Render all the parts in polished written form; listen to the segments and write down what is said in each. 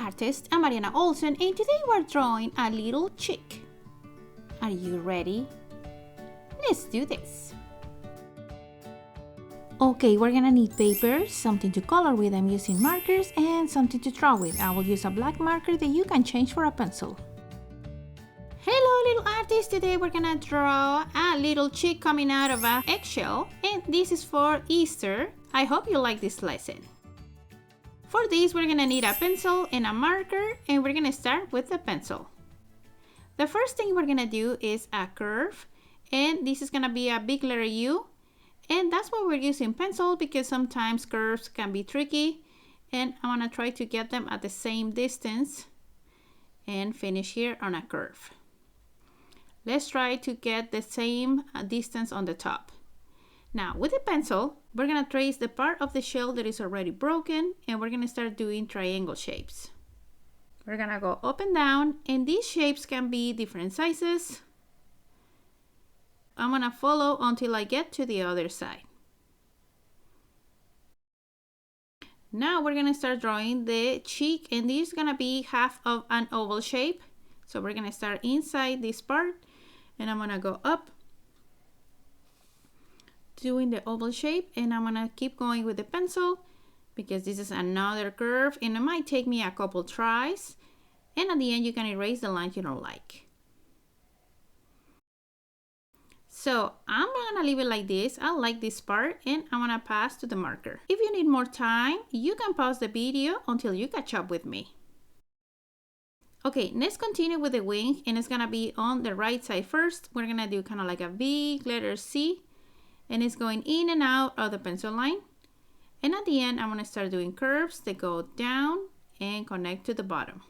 artist. I'm Mariana Olsen, and today we're drawing a little chick. Are you ready? Let's do this. Okay, we're gonna need paper, something to color with. I'm using markers, and something to draw with. I will use a black marker that you can change for a pencil. Hello little artists, today we're gonna draw a little chick coming out of an eggshell, and this is for Easter. I hope you like this lesson. For this we're gonna need a pencil and a marker, and we're gonna start with the pencil. The first thing we're gonna do is a curve, and this is gonna be a big letter U, and that's why we're using pencil, because sometimes curves can be tricky, and I wanna try to get them at the same distance and finish here on a curve. Let's try to get the same distance on the top. Now with the pencil, we're gonna trace the part of the shell that is already broken, and we're gonna start doing triangle shapes. We're gonna go up and down, and these shapes can be different sizes. I'm gonna follow until I get to the other side. Now we're gonna start drawing the cheek, and this is gonna be half of an oval shape. So we're gonna start inside this part, and I'm gonna go up doing the oval shape, and I'm gonna keep going with the pencil because this is another curve, and it might take me a couple tries, and at the end you can erase the lines you don't like. So I'm gonna leave it like this. I like this part, and I'm gonna pass to the marker. If you need more time, you can pause the video until you catch up with me. Okay, let's continue with the wing, and it's gonna be on the right side first. We're gonna do kind of like a big letter C, and it's going in and out of the pencil line. And at the end, I'm gonna start doing curves that go down and connect to the bottom.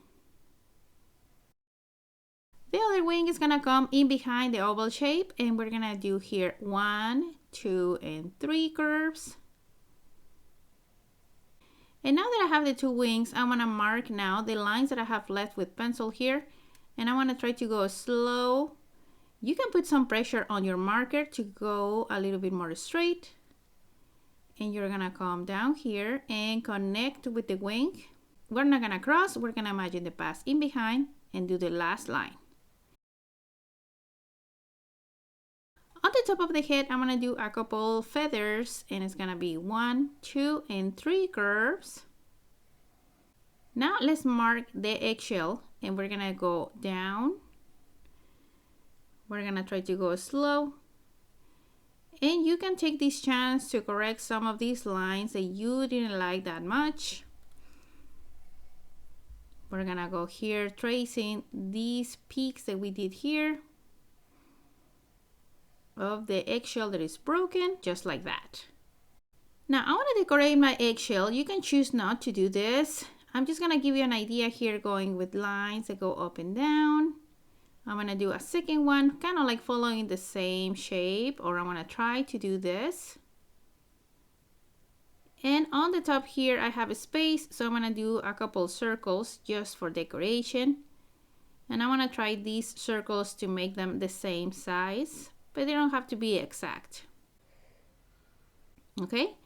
The other wing is gonna come in behind the oval shape, and we're gonna do here 1, 2, and 3 curves. And now that I have the 2 wings, I'm gonna mark now the lines that I have left with pencil here, and I wanna try to go slow. You can put some pressure on your marker to go a little bit more straight, and you're gonna come down here and connect with the wing. We're not gonna cross, we're gonna imagine the pass in behind and do the last line. On the top of the head, I'm gonna do a couple feathers, and it's gonna be 1, 2, and 3 curves. Now let's mark the eggshell, and we're gonna go down. We're gonna try to go slow, and you can take this chance to correct some of these lines that you didn't like that much. We're gonna go here tracing these peaks that we did here of the eggshell that is broken, just like that. Now I want to decorate my eggshell. You can choose not to do this. I'm just gonna give you an idea here, going with lines that go up and down. I'm gonna do a second one, kind of like following the same shape, or I'm gonna try to do this. And on the top here I have a space, so I'm gonna do a couple circles just for decoration. And I want to try these circles to make them the same size, but they don't have to be exact. Okay?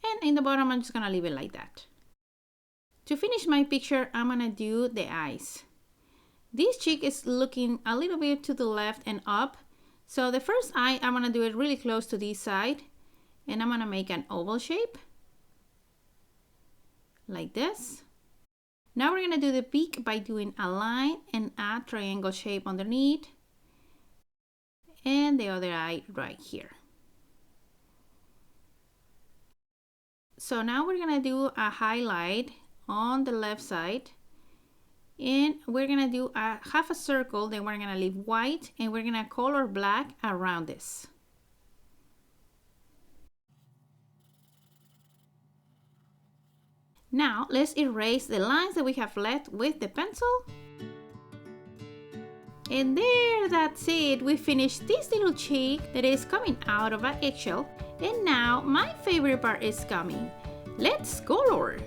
And in the bottom, I'm just gonna leave it like that. To finish my picture, I'm gonna do the eyes. This chick is looking a little bit to the left and up. So the first eye, I'm gonna do it really close to this side, and I'm gonna make an oval shape like this. Now we're gonna do the beak by doing a line and a triangle shape underneath, and the other eye right here. So now we're gonna do a highlight on the left side, and we're gonna do a half a circle, then we're gonna leave white, and we're gonna color black around this. Now let's erase the lines that we have left with the pencil. And there, that's it. We finished this little chick that is coming out of an eggshell. And now my favorite part is coming. Let's color.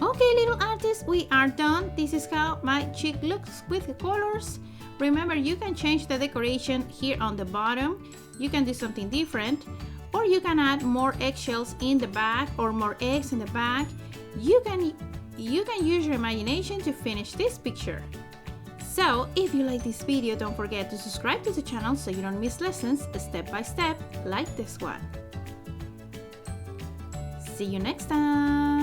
Okay, little artists, we are done. This is how my chick looks with the colors. Remember, you can change the decoration here on the bottom. You can do something different. Or you can add more eggshells in the back or more eggs in the back. You can use your imagination to finish this picture. So if you like this video, don't forget to subscribe to the channel so you don't miss lessons step by step like this one. See you next time!